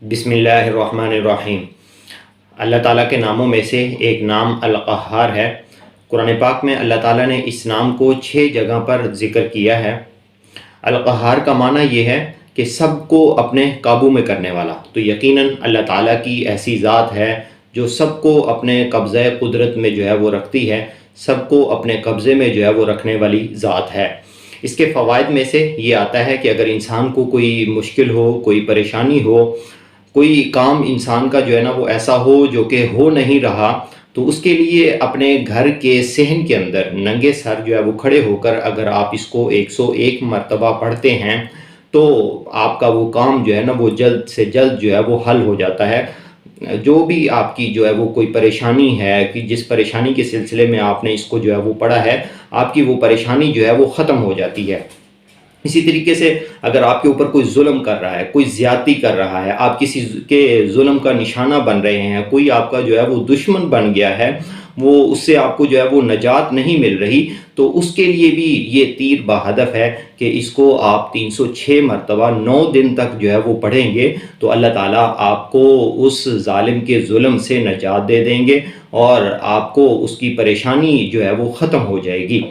بسم اللہ الرحمن الرحیم۔ اللہ تعالیٰ کے ناموں میں سے ایک نام القہار ہے۔ قرآن پاک میں اللہ تعالیٰ نے اس نام کو 6 جگہ پر ذکر کیا ہے۔ القہار کا معنی یہ ہے کہ سب کو اپنے قابو میں کرنے والا، تو یقیناً اللہ تعالیٰ کی ایسی ذات ہے جو سب کو اپنے قبضۂ قدرت میں جو ہے وہ رکھتی ہے، سب کو اپنے قبضے میں جو ہے وہ رکھنے والی ذات ہے۔ اس کے فوائد میں سے یہ آتا ہے کہ اگر انسان کو کوئی مشکل ہو، کوئی پریشانی ہو، کوئی کام انسان کا جو ہے نا وہ ایسا ہو جو کہ ہو نہیں رہا، تو اس کے لیے اپنے گھر کے صحن کے اندر ننگے سر جو ہے وہ کھڑے ہو کر اگر آپ اس کو 101 مرتبہ پڑھتے ہیں تو آپ کا وہ کام جو ہے نا وہ جلد سے جلد جو ہے وہ حل ہو جاتا ہے۔ جو بھی آپ کی جو ہے وہ کوئی پریشانی ہے، کہ جس پریشانی کے سلسلے میں آپ نے اس کو جو ہے وہ پڑھا ہے، آپ کی وہ پریشانی جو ہے وہ ختم ہو جاتی ہے۔ اسی طریقے سے اگر آپ کے اوپر کوئی ظلم کر رہا ہے، کوئی زیادتی کر رہا ہے، آپ کسی کے ظلم کا نشانہ بن رہے ہیں، کوئی آپ کا جو ہے وہ دشمن بن گیا ہے، وہ اس سے آپ کو جو ہے وہ نجات نہیں مل رہی، تو اس کے لیے بھی یہ تیر بہدف ہے کہ اس کو آپ 306 مرتبہ 9 دن تک جو ہے وہ پڑھیں گے تو اللہ تعالیٰ آپ کو اس ظالم کے ظلم سے نجات دے دیں گے اور آپ کو اس کی پریشانی جو ہے وہ ختم ہو جائے گی۔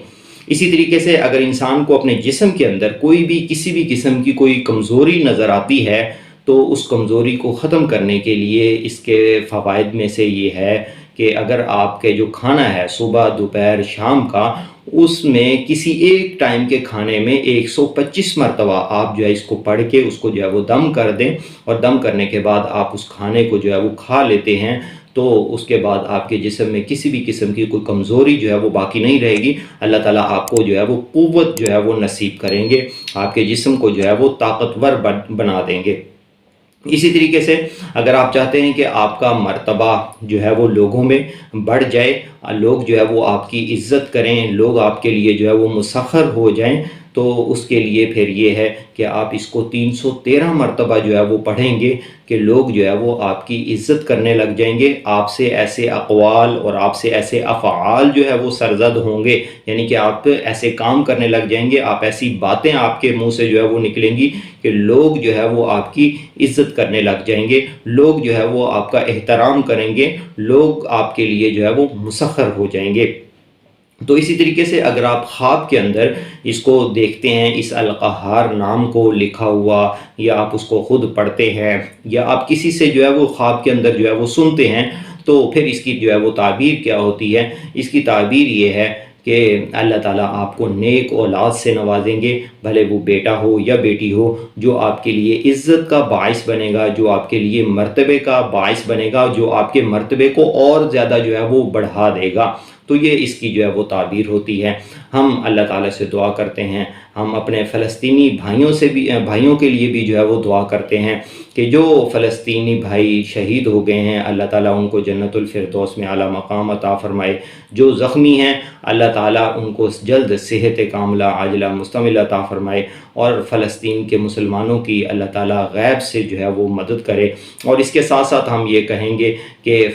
اسی طریقے سے اگر انسان کو اپنے جسم کے اندر کوئی بھی کسی بھی قسم کی کوئی کمزوری نظر آتی ہے تو اس کمزوری کو ختم کرنے کے لیے اس کے فوائد میں سے یہ ہے کہ اگر آپ کے جو کھانا ہے صبح دوپہر شام کا، اس میں کسی ایک ٹائم کے کھانے میں 125 مرتبہ آپ جو ہے اس کو پڑھ کے اس کو جو ہے وہ دم کر دیں، اور دم کرنے کے بعد آپ اس کھانے کو جو ہے وہ کھا لیتے ہیں تو اس کے بعد آپ کے جسم میں کسی بھی قسم کی کوئی کمزوری جو ہے وہ باقی نہیں رہے گی۔ اللہ تعالیٰ آپ کو جو ہے وہ قوت جو ہے وہ نصیب کریں گے، آپ کے جسم کو جو ہے وہ طاقتور بنا دیں گے۔ اسی طریقے سے اگر آپ چاہتے ہیں کہ آپ کا مرتبہ جو ہے وہ لوگوں میں بڑھ جائے، لوگ جو ہے وہ آپ کی عزت کریں، لوگ آپ کے لیے جو ہے وہ مسخر ہو جائیں، تو اس کے لیے پھر یہ ہے کہ آپ اس کو 313 مرتبہ جو ہے وہ پڑھیں گے کہ لوگ جو ہے وہ آپ کی عزت کرنے لگ جائیں گے، آپ سے ایسے اقوال اور آپ سے ایسے افعال جو ہے وہ سرزد ہوں گے، یعنی کہ آپ ایسے کام کرنے لگ جائیں گے، آپ ایسی باتیں آپ کے منہ سے جو ہے وہ نکلیں گی کہ لوگ جو ہے وہ آپ کی عزت کرنے لگ جائیں گے، لوگ جو ہے وہ آپ کا احترام کریں گے، لوگ آپ کے لیے جو ہے وہ مسخر ہو جائیں گے۔ تو اسی طریقے سے اگر آپ خواب کے اندر اس کو دیکھتے ہیں، اس القہار نام کو لکھا ہوا، یا آپ اس کو خود پڑھتے ہیں، یا آپ کسی سے جو ہے وہ خواب کے اندر جو ہے وہ سنتے ہیں، تو پھر اس کی جو ہے وہ تعبیر کیا ہوتی ہے؟ اس کی تعبیر یہ ہے کہ اللہ تعالیٰ آپ کو نیک اولاد سے نوازیں گے، بھلے وہ بیٹا ہو یا بیٹی ہو، جو آپ کے لیے عزت کا باعث بنے گا، جو آپ کے لیے مرتبے کا باعث بنے گا، جو آپ کے مرتبے کو اور زیادہ جو ہے وہ بڑھا دے گا۔ تو یہ اس کی جو ہے وہ تعبیر ہوتی ہے۔ ہم اللہ تعالیٰ سے دعا کرتے ہیں، ہم اپنے فلسطینی بھائیوں کے لیے بھی جو ہے وہ دعا کرتے ہیں کہ جو فلسطینی بھائی شہید ہو گئے ہیں، اللہ تعالیٰ ان کو جنت الفردوس میں اعلیٰ مقام عطا فرمائے، جو زخمی ہیں اللہ تعالیٰ ان کو جلد صحت کاملہ عاجلہ مستملہ عطا فرمائے، اور فلسطین کے مسلمانوں کی اللہ تعالیٰ غیب سے جو ہے وہ مدد کرے۔ اور اس کے ساتھ ساتھ ہم یہ کہیں گے کہ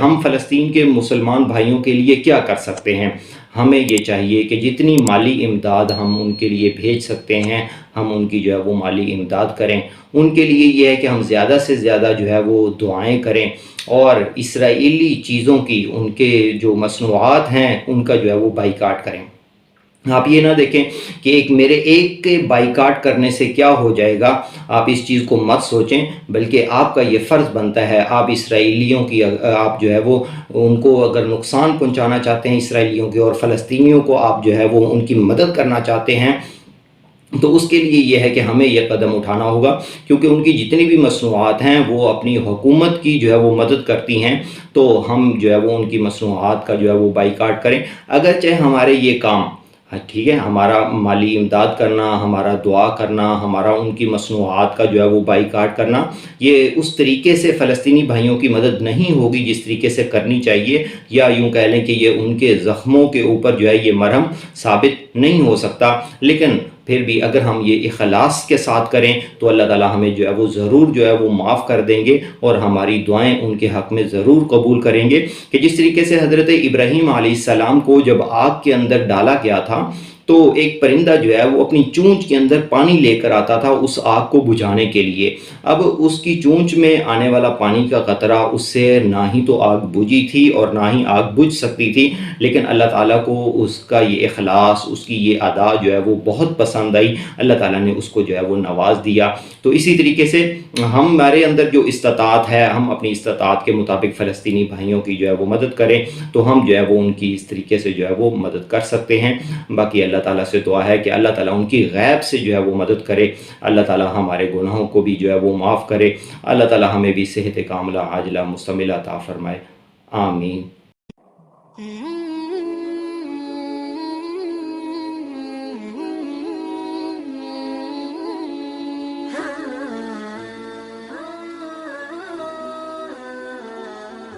ہم فلسطین کے مسلمان بھائیوں کے لیے کیا کر سکتے ہیں؟ ہمیں یہ چاہیے کہ جتنی مالی امداد ہم ان کے لیے بھیج سکتے ہیں، ہم ان کی جو ہے وہ مالی امداد کریں۔ ان کے لیے یہ ہے کہ ہم زیادہ سے زیادہ جو ہے وہ دعائیں کریں، اور اسرائیلی چیزوں کی، ان کے جو مصنوعات ہیں ان کا جو ہے وہ بائیکاٹ کریں۔ آپ یہ نہ دیکھیں کہ میرے ایک کے بائیکاٹ کرنے سے کیا ہو جائے گا، آپ اس چیز کو مت سوچیں، بلکہ آپ کا یہ فرض بنتا ہے، آپ اسرائیلیوں کی آپ جو ہے وہ ان کو اگر نقصان پہنچانا چاہتے ہیں اسرائیلیوں کے، اور فلسطینیوں کو آپ جو ہے وہ ان کی مدد کرنا چاہتے ہیں، تو اس کے لیے یہ ہے کہ ہمیں یہ قدم اٹھانا ہوگا، کیونکہ ان کی جتنی بھی مصنوعات ہیں وہ اپنی حکومت کی جو ہے وہ مدد کرتی ہیں، تو ہم جو ہے وہ ان کی مصنوعات کا جو ہے وہ بائیکاٹ کریں۔ اگرچہ ہمارے یہ کام ٹھیک ہے، ہمارا مالی امداد کرنا، ہمارا دعا کرنا، ہمارا ان کی مصنوعات کا جو ہے وہ بائیکاٹ کرنا، یہ اس طریقے سے فلسطینی بھائیوں کی مدد نہیں ہوگی جس طریقے سے کرنی چاہیے، یا یوں کہہ لیں کہ یہ ان کے زخموں کے اوپر جو ہے یہ مرہم ثابت نہیں ہو سکتا، لیکن پھر بھی اگر ہم یہ اخلاص کے ساتھ کریں تو اللہ تعالیٰ ہمیں جو ہے وہ ضرور جو ہے وہ معاف کر دیں گے، اور ہماری دعائیں ان کے حق میں ضرور قبول کریں گے۔ کہ جس طریقے سے حضرت ابراہیم علیہ السلام کو جب آگ کے اندر ڈالا گیا تھا تو ایک پرندہ جو ہے وہ اپنی چونچ کے اندر پانی لے کر آتا تھا اس آگ کو بجھانے کے لیے۔ اب اس کی چونچ میں آنے والا پانی کا قطرہ اس سے نہ ہی تو آگ بجھی تھی اور نہ ہی آگ بجھ سکتی تھی، لیکن اللہ تعالیٰ کو اس کا یہ اخلاص، اس کی یہ ادا جو ہے وہ بہت پسند آئی، اللہ تعالیٰ نے اس کو جو ہے وہ نواز دیا۔ تو اسی طریقے سے ہمارے اندر جو استطاعت ہے، ہم اپنی استطاعت کے مطابق فلسطینی بھائیوں کی جو ہے وہ مدد کریں، تو ہم جو ہے وہ ان کی اس طریقے سے جو ہے وہ مدد کر سکتے ہیں۔ باقی اللہ تعالیٰ سے دعا ہے کہ اللہ تعالیٰ ان کی غیب سے جو ہے وہ مدد کرے، اللہ تعالیٰ ہمارے گناہوں کو بھی جو ہے وہ معاف کرے، اللہ تعالیٰ ہمیں بھی صحت کاملہ عاجلہ مستملہ عطا فرمائے، آمین۔